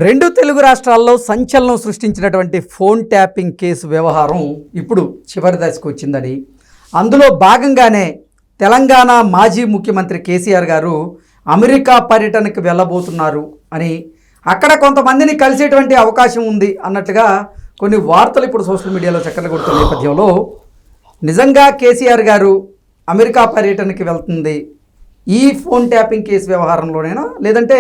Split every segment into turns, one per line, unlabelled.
రెండు తెలుగు రాష్ట్రాల్లో సంచలనం సృష్టించినటువంటి ఫోన్ ట్యాపింగ్ కేసు వ్యవహారం ఇప్పుడు చివరి దశకు వచ్చిందని, అందులో భాగంగానే తెలంగాణ మాజీ ముఖ్యమంత్రి కేసీఆర్ గారు అమెరికా పర్యటనకు వెళ్ళబోతున్నారు అని, అక్కడ కొంతమందిని కలిసేటువంటి అవకాశం ఉంది అన్నట్లుగా కొన్ని వార్తలు ఇప్పుడు సోషల్ మీడియాలో చక్కర్లు కొడుతున్న నేపథ్యంలో నిజంగా కేసీఆర్ గారు అమెరికా పర్యటనకి వెళ్తుంది ఈ ఫోన్ ట్యాపింగ్ కేసు వ్యవహారంలోనేనా, లేదంటే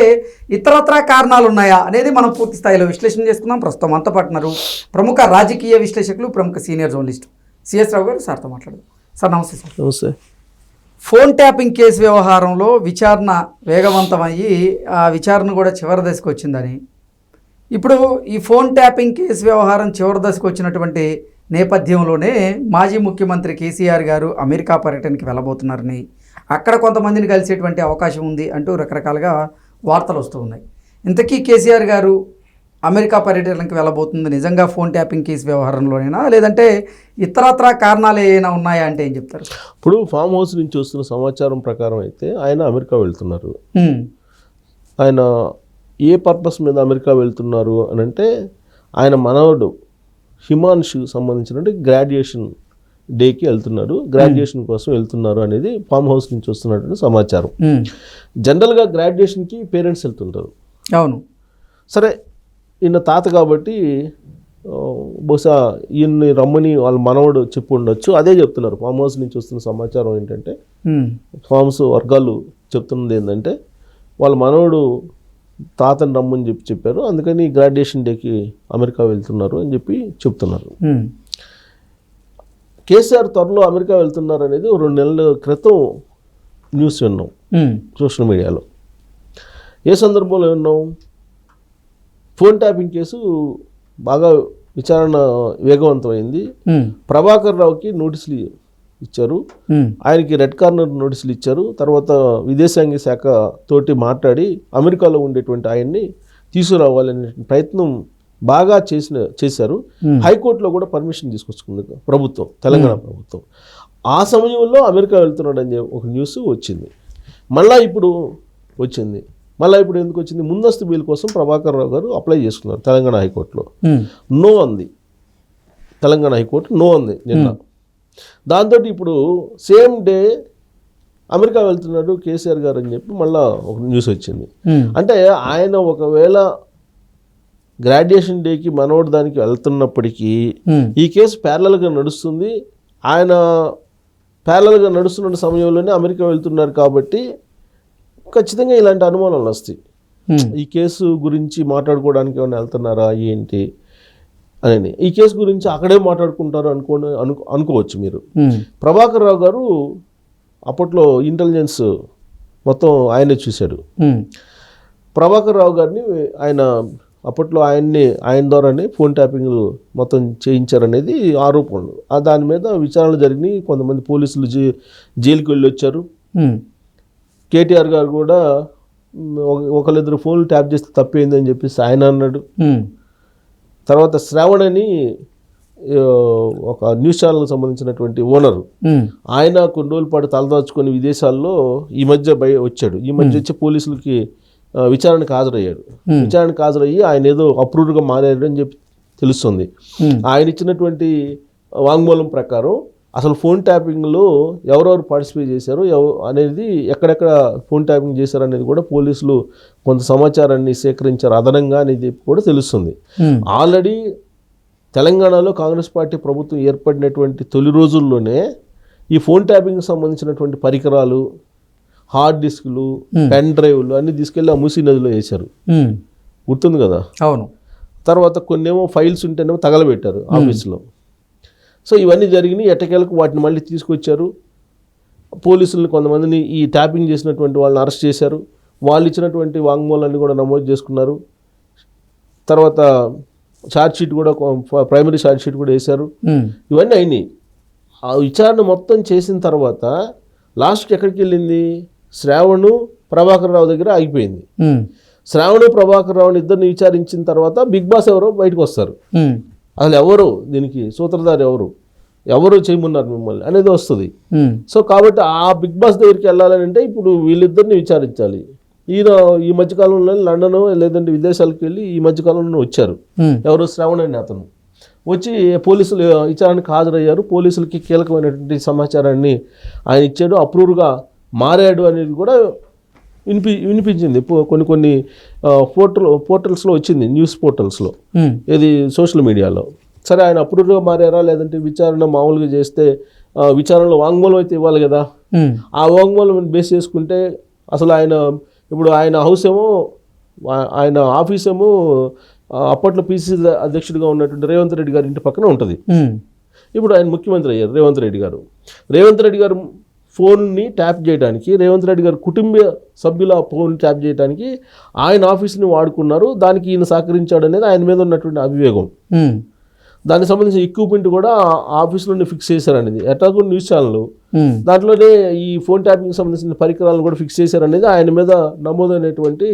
ఇతరత్రా కారణాలు ఉన్నాయా అనేది మనం పూర్తి స్థాయిలో విశ్లేషణ చేసుకుందాం. ప్రస్తుతం అంతా పట్టినారు ప్రముఖ రాజకీయ విశ్లేషకులు, ప్రముఖ సీనియర్ జర్నలిస్ట్ సిఎస్ రావు గారు. సార్తో మాట్లాడదాం. సార్ నమస్తే. సార్
నమస్తే.
ఫోన్ ట్యాపింగ్ కేసు వ్యవహారంలో విచారణ వేగవంతమయ్యి ఆ విచారణ కూడా చివరి దశకు వచ్చిందని, ఇప్పుడు ఈ ఫోన్ ట్యాపింగ్ కేసు వ్యవహారం చివరి దశకు వచ్చినటువంటి నేపథ్యంలోనే మాజీ ముఖ్యమంత్రి కేసీఆర్ గారు అమెరికా పర్యటనకి వెళ్ళబోతున్నారని, అక్కడ కొంతమందిని కలిసేటువంటి అవకాశం ఉంది అంటూ రకరకాలుగా వార్తలు వస్తూ ఉన్నాయి. ఇంతకీ కేసీఆర్ గారు అమెరికా పర్యటనకి వెళ్ళబోతుంది నిజంగా ఫోన్ ట్యాపింగ్ కేసు వ్యవహారంలోనేనా, లేదంటే ఇతరత్రా కారణాలు ఏమైనా ఉన్నాయా అంటే ఏం చెప్తారు?
ఇప్పుడు ఫామ్ హౌస్ నుంచి వస్తున్న సమాచారం ప్రకారం అయితే ఆయన అమెరికా వెళ్తున్నారు. ఆయన ఏ పర్పస్ మీద అమెరికా వెళ్తున్నారు అని అంటే, ఆయన మనవడు హిమాన్షు సంబంధించిన గ్రాడ్యుయేషన్ డేకి వెళ్తున్నారు, గ్రాడ్యుయేషన్ కోసం వెళ్తున్నారు అనేది ఫామ్ హౌస్ నుంచి వస్తున్నటువంటి సమాచారం. జనరల్గా గ్రాడ్యుయేషన్కి పేరెంట్స్ వెళ్తుంటారు.
అవును,
సరే ఈయన తాత కాబట్టి బహుశా ఈయన్ని రమ్మని వాళ్ళ మనవడు చెప్పి ఉండొచ్చు. అదే చెప్తున్నారు. ఫామ్ హౌస్ నుంచి వస్తున్న సమాచారం ఏంటంటే, ఫామ్స్ వర్గాలు చెప్తున్నది ఏంటంటే, వాళ్ళ మనవడు తాతని రమ్మని చెప్పారు, అందుకని గ్రాడ్యుయేషన్ డేకి అమెరికా వెళ్తున్నారు అని చెప్పి చెప్తున్నారు. కేసీఆర్ త్వరలో అమెరికా వెళ్తున్నారు అనేది 2 నెలల క్రితం న్యూస్ విన్నాం సోషల్ మీడియాలో. ఏ సందర్భంలో విన్నాం? ఫోన్ ట్యాపింగ్ కేసు బాగా విచారణ వేగవంతమైంది. ప్రభాకర్ రావుకి నోటీసులు ఇచ్చారు, ఆయనకి రెడ్ కార్నర్ నోటీసులు ఇచ్చారు. తర్వాత విదేశాంగ శాఖ తోటి మాట్లాడి అమెరికాలో ఉండేటువంటి ఆయన్ని తీసుకురావాలనే ప్రయత్నం బాగా చేశారు. హైకోర్టులో కూడా పర్మిషన్ తీసుకొచ్చుకుంది ప్రభుత్వం, తెలంగాణ ప్రభుత్వం. ఆ సమయంలో అమెరికా వెళ్తున్నాడు అని ఒక న్యూస్ వచ్చింది. మళ్ళీ ఇప్పుడు వచ్చింది. మళ్ళీ ఇప్పుడు ఎందుకు వచ్చింది? ముందస్తు బెయిల్ కోసం ప్రభాకర్ రావు గారు అప్లై చేసుకున్నారు తెలంగాణ హైకోర్టులో. నో అంది తెలంగాణ హైకోర్టు, నో అంది నిన్న. దాంతో ఇప్పుడు సేమ్ డే అమెరికా వెళ్తున్నాడు కేసీఆర్ గారు అని చెప్పి మళ్ళీ ఒక న్యూస్ వచ్చింది. అంటే ఆయన ఒకవేళ గ్రాడ్యుయేషన్ డేకి మనోడు దానికి వెళ్తున్నప్పటికీ ఈ కేసు ప్యారలల్గా నడుస్తుంది. ఆయన ప్యారలల్గా నడుస్తున్న సమయంలోనే అమెరికా వెళ్తున్నారు కాబట్టి ఖచ్చితంగా ఇలాంటి అనుమానాలు వస్తాయి. ఈ కేసు గురించి మాట్లాడుకోవడానికి ఏమైనా వెళ్తున్నారా ఏంటి అని, ఈ కేసు గురించి అక్కడే మాట్లాడుకుంటారు అనుకోవచ్చు మీరు. ప్రభాకర్ రావు గారు అప్పట్లో ఇంటెలిజెన్స్ మొత్తం ఆయనే చూశాడు. ప్రభాకర్ రావు గారిని ఆయన అప్పట్లో ఆయన ద్వారానే ఫోన్ ట్యాపింగ్ మొత్తం చేయించారనేది ఆరోపణలు. దాని మీద విచారణలు జరిగినాయి. కొంతమంది పోలీసులు జైలుకి వెళ్ళి వచ్చారు. కేటీఆర్ గారు కూడా ఒకళ్ళిద్దరు ఫోన్లు ట్యాప్ చేస్తే తప్పేందని చెప్పేసి ఆయన అన్నాడు. తర్వాత శ్రావణ్ అని ఒక న్యూస్ ఛానల్కి సంబంధించినటువంటి ఓనరు, ఆయన కొన్ని రోజుల పాటు తలదాచుకొని విదేశాల్లో ఈ మధ్య వచ్చాడు. ఈ మధ్య వచ్చి పోలీసులకి విచారణకు హాజరయ్యాడు. విచారణకు హాజరయ్యి ఆయన ఏదో అప్రూవ్డ్గా మారాడు అని చెప్పి తెలుస్తుంది. ఆయన ఇచ్చినటువంటి వాంగ్మూలం ప్రకారం అసలు ఫోన్ ట్యాపింగ్లో ఎవరెవరు పార్టిసిపేట్ చేశారు అనేది, ఎక్కడెక్కడ ఫోన్ ట్యాపింగ్ చేశారు అనేది కూడా పోలీసులు కొంత సమాచారాన్ని సేకరించారు అదనంగా అనేది కూడా తెలుస్తుంది. ఆల్రెడీ తెలంగాణలో కాంగ్రెస్ పార్టీ ప్రభుత్వం ఏర్పడినటువంటి తొలి రోజుల్లోనే ఈ ఫోన్ ట్యాపింగ్కి సంబంధించినటువంటి పరికరాలు, హార్డ్ డిస్క్లు, పెన్ డ్రైవ్లు అన్నీ తీసుకెళ్ళి ఆ మూసీ నదిలో వేశారు. గుర్తుంది కదా?
అవును.
తర్వాత కొన్నేమో ఫైల్స్ ఉంటేనేమో తగలబెట్టారు ఆఫీస్లో. సో ఇవన్నీ జరిగినాయి. ఎట్టకేలకు వాటిని మళ్ళీ తీసుకొచ్చారు. పోలీసులను కొంతమందిని ఈ ట్యాపింగ్ చేసినటువంటి వాళ్ళని అరెస్ట్ చేశారు. వాళ్ళు ఇచ్చినటువంటి వాంగ్మూలాన్ని కూడా నమోదు చేసుకున్నారు. తర్వాత ఛార్జ్షీట్ కూడా, ప్రైమరీ ఛార్జ్షీట్ కూడా వేశారు. ఇవన్నీ అయినాయి. ఆ విచారణ మొత్తం చేసిన తర్వాత లాస్ట్కి ఎక్కడికి వెళ్ళింది? శ్రావణ్ ప్రభాకర్ రావు దగ్గర ఆగిపోయింది. శ్రావణ్ ప్రభాకర్ రావుని ఇద్దరిని విచారించిన తర్వాత బిగ్ బాస్ ఎవరో బయటకు వస్తారు. అసలు ఎవరు దీనికి సూత్రధారి, ఎవరు చేయమన్నారు మిమ్మల్ని అనేది వస్తుంది. సో కాబట్టి ఆ బిగ్ బాస్ దగ్గరికి వెళ్ళాలని అంటే ఇప్పుడు వీళ్ళిద్దరిని విచారించాలి. ఈయన ఈ మధ్యకాలంలో లండన్ లేదంటే విదేశాలకు వెళ్ళి ఈ మధ్యకాలంలో వచ్చారు. ఎవరు? శ్రవణ్ అనే అతను వచ్చి పోలీసులు విచారణకు హాజరయ్యారు. పోలీసులకి కీలకమైనటువంటి సమాచారాన్ని ఆయన ఇచ్చాడు. అప్రూవ్గా మారాడు అనేది కూడా వినిపించింది. కొన్ని పోర్టల్స్లో వచ్చింది, న్యూస్ పోర్టల్స్లో, ఇది సోషల్ మీడియాలో. సరే, ఆయన అప్రూవ్గా మారారా లేదంటే విచారణ మామూలుగా చేస్తే విచారణలో వాంగ్మూలం అయితే ఇవ్వాలి కదా. ఆ వాంగ్మూలం బేస్ చేసుకుంటే అసలు ఇప్పుడు ఆయన హౌస్ ఏమో, ఆయన ఆఫీస్ ఏమో అప్పట్లో పిసిసి అధ్యక్షుడిగా ఉన్నటువంటి రేవంత్ రెడ్డి గారి ఇంటి పక్కన ఉంటుంది. ఇప్పుడు ఆయన ముఖ్యమంత్రి అయ్యారు రేవంత్ రెడ్డి గారు. రేవంత్ రెడ్డి గారు ఫోన్ని ట్యాప్ చేయడానికి, రేవంత్ రెడ్డి గారు కుటుంబ సభ్యుల ఫోన్ ట్యాప్ చేయడానికి ఆయన ఆఫీస్ని వాడుకున్నారు. దానికి ఈయన సహకరించాడు అనేది ఆయన మీద ఉన్నటువంటి అవివేకం. దానికి సంబంధించిన ఎక్విప్మెంట్ కూడా ఆఫీస్లోనే ఫిక్స్ చేశారనేది ఎట్లాగో న్యూస్ ఛానల్, దాంట్లోనే ఈ ఫోన్ ట్యాపింగ్ సంబంధించిన పరికరాలను కూడా ఫిక్స్ చేశారనేది ఆయన మీద నమోదైనటువంటి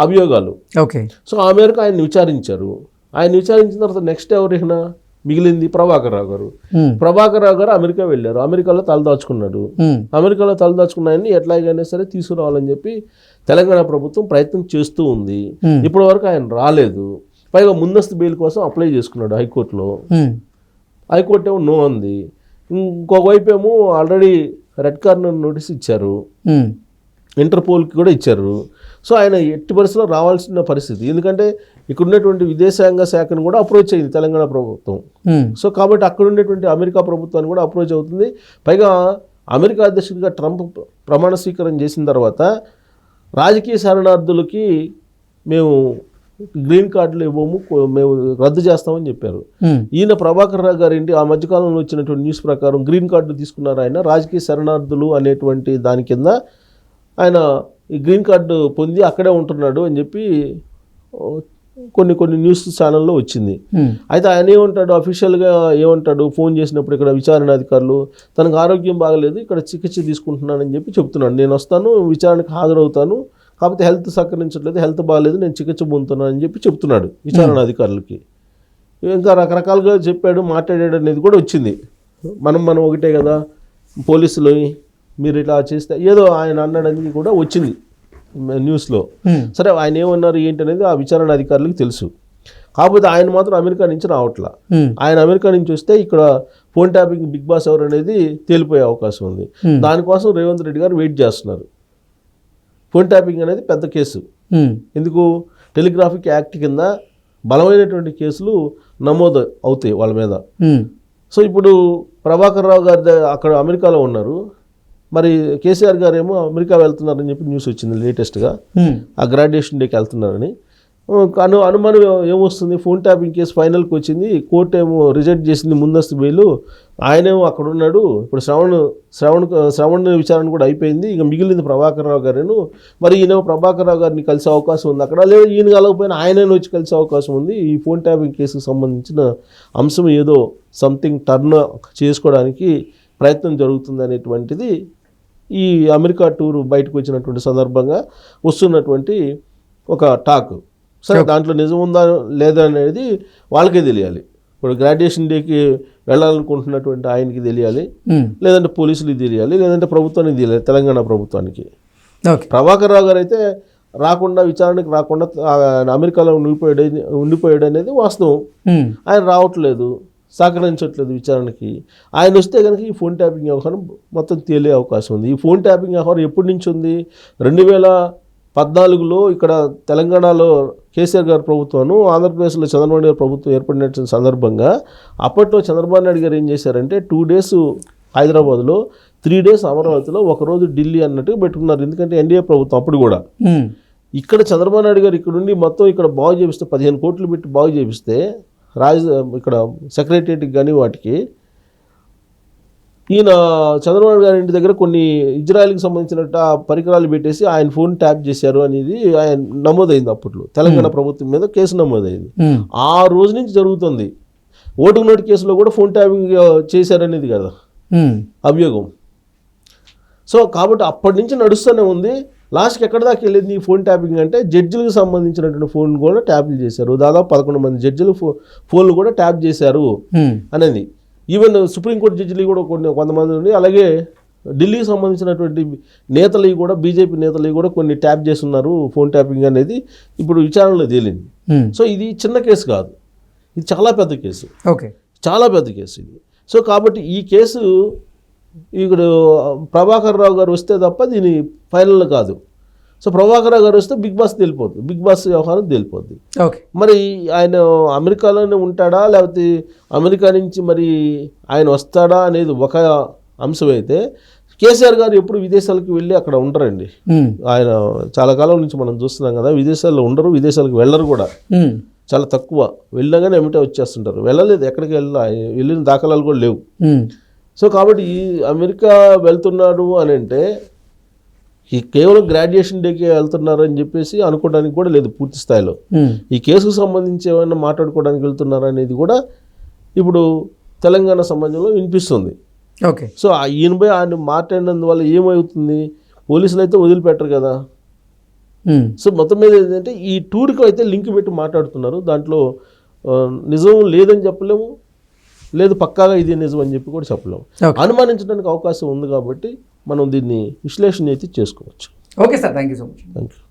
అభియోగాలు.
ఓకే.
సో ఆ మేరకు ఆయన విచారించారు. ఆయన విచారించిన తర్వాత నెక్స్ట్ ఎవరైనా మిగిలింది ప్రభాకర్ రావు గారు. ప్రభాకర్ రావు గారు అమెరికా వెళ్ళారు. అమెరికాలో తలదాచుకున్నాడు. అమెరికాలో తలదాచుకున్నాయని ఎట్లాగైనా సరే తీసుకురావాలని చెప్పి తెలంగాణ ప్రభుత్వం ప్రయత్నం చేస్తూ ఉంది. ఇప్పటి వరకు ఆయన రాలేదు. పైగా ముందస్తు బెయిల్ కోసం అప్లై చేసుకున్నాడు హైకోర్టులో. హైకోర్టు ఏమో నో అంది. ఇంకొక వైపు ఏమో ఆల్రెడీ రెడ్ కార్నర్ నోటీస్ ఇచ్చారు, ఇంటర్పోల్కి కూడా ఇచ్చారు. సో ఆయన ఎట్టి పరిస్థితుల్లో రావాల్సిన పరిస్థితి. ఎందుకంటే ఇక్కడ ఉన్నటువంటి విదేశాంగ శాఖను కూడా అప్రోచ్ అయింది తెలంగాణ ప్రభుత్వం. సో కాబట్టి అక్కడ ఉండేటువంటి అమెరికా ప్రభుత్వాన్ని కూడా అప్రోచ్ అవుతుంది. పైగా అమెరికా అధ్యక్షుడిగా ట్రంప్ ప్రమాణ స్వీకారం చేసిన తర్వాత రాజకీయ శరణార్థులకి మేము గ్రీన్ కార్డులు ఇవ్వము, మేము రద్దు చేస్తామని చెప్పారు. ఈయన ప్రభాకర్ రావు గారు ఏంటి, ఆ మధ్యకాలంలో వచ్చినటువంటి న్యూస్ ప్రకారం గ్రీన్ కార్డు తీసుకున్నారు. ఆయన రాజకీయ శరణార్థులు అనేటువంటి దాని కింద ఆయన ఈ గ్రీన్ కార్డు పొంది అక్కడే ఉంటున్నాడు అని చెప్పి కొన్ని న్యూస్ ఛానల్లో వచ్చింది. అయితే ఆయన ఏమంటాడు, అఫీషియల్గా ఏమంటాడు, ఫోన్ చేసినప్పుడు ఇక్కడ విచారణ అధికారులు తనకు ఆరోగ్యం బాగలేదు, ఇక్కడ చికిత్స తీసుకుంటున్నానని చెప్పి చెప్తున్నాడు. నేను వస్తాను, విచారణకు హాజరవుతాను, కాకపోతే హెల్త్ సహకరించట్లేదు, హెల్త్ బాగాలేదు, నేను చికిత్స పొందుతున్నాను అని చెప్పి చెప్తున్నాడు విచారణ అధికారులకి. ఇంకా రకరకాలుగా చెప్పాడు, మాట్లాడాడు అనేది కూడా వచ్చింది. మనం ఒకటే కదా, పోలీసులు మీరు ఇట్లా చేస్తే ఏదో ఆయన అన్నాడని కూడా వచ్చింది న్యూస్లో. సరే, ఆయన ఏమన్నారు ఏంటి అనేది ఆ విచారణ అధికారులకు తెలుసు. కాకపోతే ఆయన మాత్రం అమెరికా నుంచి రావట్లా. ఆయన అమెరికా నుంచి వస్తే ఇక్కడ ఫోన్ ట్యాపింగ్ బిగ్ బాస్ ఎవరు అనేది తేలిపోయే అవకాశం ఉంది. దానికోసం రేవంత్ రెడ్డి గారు వెయిట్ చేస్తున్నారు. ఫోన్ ట్యాపింగ్ అనేది పెద్ద కేసు. ఎందుకు, టెలిగ్రాఫిక్ యాక్ట్ కింద బలమైనటువంటి కేసులు నమోదు అవుతాయి వాళ్ళ మీద. సో ఇప్పుడు ప్రభాకర్ రావు గారి అక్కడ అమెరికాలో ఉన్నారు, మరి కేసీఆర్ గారు ఏమో అమెరికా వెళ్తున్నారని చెప్పి న్యూస్ వచ్చింది లేటెస్ట్గా, ఆ గ్రాడ్యుయేషన్ డేకి వెళ్తున్నారని. అనుమానం ఏమొస్తుంది, ఫోన్ ట్యాపింగ్ కేసు ఫైనల్కి వచ్చింది, కోర్టు ఏమో రిజెక్ట్ చేసింది ముందస్తు బెయిల్. ఆయనేమో అక్కడ ఉన్నాడు. ఇప్పుడు శ్రవణ్ విచారణ కూడా అయిపోయింది. ఇక మిగిలింది ప్రభాకర్ రావు గారేను. మరి ఈయన ప్రభాకర్ రావు గారిని కలిసే అవకాశం ఉంది అక్కడ, లేదా ఈయన కలగకపోయినా ఆయనే వచ్చి కలిసే అవకాశం ఉంది. ఈ ఫోన్ ట్యాపింగ్ కేసుకు సంబంధించిన అంశం ఏదో సంథింగ్ టర్న్ చేసుకోవడానికి ప్రయత్నం జరుగుతుంది అనేటువంటిది ఈ అమెరికా టూర్ బయటకు వచ్చినటువంటి సందర్భంగా వస్తున్నటువంటి ఒక టాక్. సరే, దాంట్లో నిజం ఉందా లేదా అనేది వాళ్ళకే తెలియాలి. ఇప్పుడు గ్రాడ్యుయేషన్ డేకి వెళ్ళాలనుకుంటున్నటువంటి ఆయనకి తెలియాలి, లేదంటే పోలీసులకి తెలియాలి, లేదంటే ప్రభుత్వానికి తెలియాలి, తెలంగాణ ప్రభుత్వానికి. ప్రభాకర్ రావు గారు అయితే రాకుండా, విచారణకు రాకుండా అమెరికాలో ఉండిపోయాడు అనేది వాస్తవం. ఆయన రావట్లేదు, సహకరించట్లేదు విచారణకి. ఆయన వస్తే కనుక ఈ ఫోన్ ట్యాపింగ్ వ్యవహారం మొత్తం తేలే అవకాశం ఉంది. ఈ ఫోన్ ట్యాపింగ్ వ్యవహారం ఎప్పటి నుంచి ఉంది, 2014లో ఇక్కడ తెలంగాణలో కేసీఆర్ గారి ప్రభుత్వం, ఆంధ్రప్రదేశ్లో చంద్రబాబు నాయుడు గారి ప్రభుత్వం ఏర్పడిన సందర్భంగా అప్పట్లో చంద్రబాబు నాయుడు గారు ఏం చేశారంటే 2 days హైదరాబాద్లో, 3 days అమరావతిలో, ఒకరోజు ఢిల్లీ అన్నట్టుగా పెట్టుకున్నారు. ఎందుకంటే ఎన్డీఏ ప్రభుత్వం అప్పుడు కూడా. ఇక్కడ చంద్రబాబు నాయుడు గారు ఇక్కడ నుండి మొత్తం ఇక్కడ బాగు చేపిస్తే 15 కోట్లు పెట్టి బాగు చేపిస్తే ఇక్కడ సెక్రటరియట్కి కానీ వాటికి ఈయన చంద్రబాబు గారి ఇంటి దగ్గర కొన్ని ఇజ్రాయెల్కి సంబంధించిన పరికరాలు పెట్టేసి ఆయన ఫోన్ ట్యాప్ చేశారు అనేది ఆయన నమోదైంది. అప్పట్లో తెలంగాణ ప్రభుత్వం మీద కేసు నమోదైంది. ఆ రోజు నుంచి జరుగుతుంది. ఓటుకు నోటు కేసులో కూడా ఫోన్ ట్యాపింగ్ చేశారనేది కదా అభియోగం. సో కాబట్టి అప్పటి నుంచి నడుస్తూనే ఉంది. లాస్ట్కి ఎక్కడ దాకా వెళ్ళింది ఈ ఫోన్ ట్యాపింగ్ అంటే, జడ్జిలకు సంబంధించినటువంటి ఫోన్ కూడా ట్యాపింగ్ చేశారు. దాదాపు 11 మంది జడ్జిలు ఫోన్లు కూడా ట్యాప్ చేశారు అనేది. ఈవెన్ సుప్రీంకోర్టు జడ్జిలు కూడా కొంతమంది ఉంది. అలాగే ఢిల్లీకి సంబంధించినటువంటి నేతలు కూడా బీజేపీ నేతలు కూడా కొన్ని ట్యాప్ చేస్తున్నారు, ఫోన్ ట్యాపింగ్ అనేది ఇప్పుడు విచారణలో తేలింది. సో ఇది చిన్న కేసు కాదు, ఇది చాలా పెద్ద కేసు,
ఓకే,
చాలా పెద్ద కేసు ఇది. సో కాబట్టి ఈ కేసు ఇక్కడ ప్రభాకర్ రావు గారు వస్తే తప్ప దీని ఫైనల్ కాదు. సో ప్రభాకర్ రావు గారు వస్తే బిగ్ బాస్ తెలిపోద్ది, బిగ్ బాస్ వ్యవహారం తెలిపోద్ది.
ఓకే,
మరి ఆయన అమెరికాలోనే ఉంటాడా లేకపోతే అమెరికా నుంచి మరి ఆయన వస్తాడా అనేది ఒక అంశం అయితే, కేసీఆర్ గారు ఎప్పుడు విదేశాలకు వెళ్ళి అక్కడ ఉండరండి. ఆయన చాలా కాలం నుంచి మనం చూస్తున్నాం కదా, విదేశాల్లో ఉండరు, విదేశాలకు వెళ్ళరు కూడా, చాలా తక్కువ. వెళ్ళగానే ఏమిటో వచ్చేస్తుంటారు, వెళ్ళలేదు, ఎక్కడికి వెళ్ళిన దాఖలాలు కూడా లేవు. సో కాబట్టి ఈ అమెరికా వెళ్తున్నాడు అని అంటే ఈ కేవలం గ్రాడ్యుయేషన్ డేకి వెళ్తున్నారు అని చెప్పేసి అనుకోవడానికి కూడా లేదు పూర్తి స్థాయిలో. ఈ కేసుకు సంబంధించి ఏమైనా మాట్లాడుకోవడానికి వెళ్తున్నారు అనేది కూడా ఇప్పుడు తెలంగాణ సమాజంలో వినిపిస్తుంది.
ఓకే,
సో ఈయనపై ఆయన మాట్లాడినందువల్ల ఏమవుతుంది, పోలీసులు అయితే వదిలిపెట్టరు కదా. సో మొత్తం మీద ఏంటంటే ఈ టూర్కి అయితే లింక్ పెట్టి మాట్లాడుతున్నారు, దాంట్లో నిజం లేదని చెప్పలేము, లేదు పక్కాగా ఇది నిజం అని చెప్పి కూడా చెప్పలేము. అనుమానించడానికి అవకాశం ఉంది కాబట్టి మనం దీన్ని విశ్లేషణ అయితే చేసుకోవచ్చు.
Okay sir, thank you so much.
Thank you.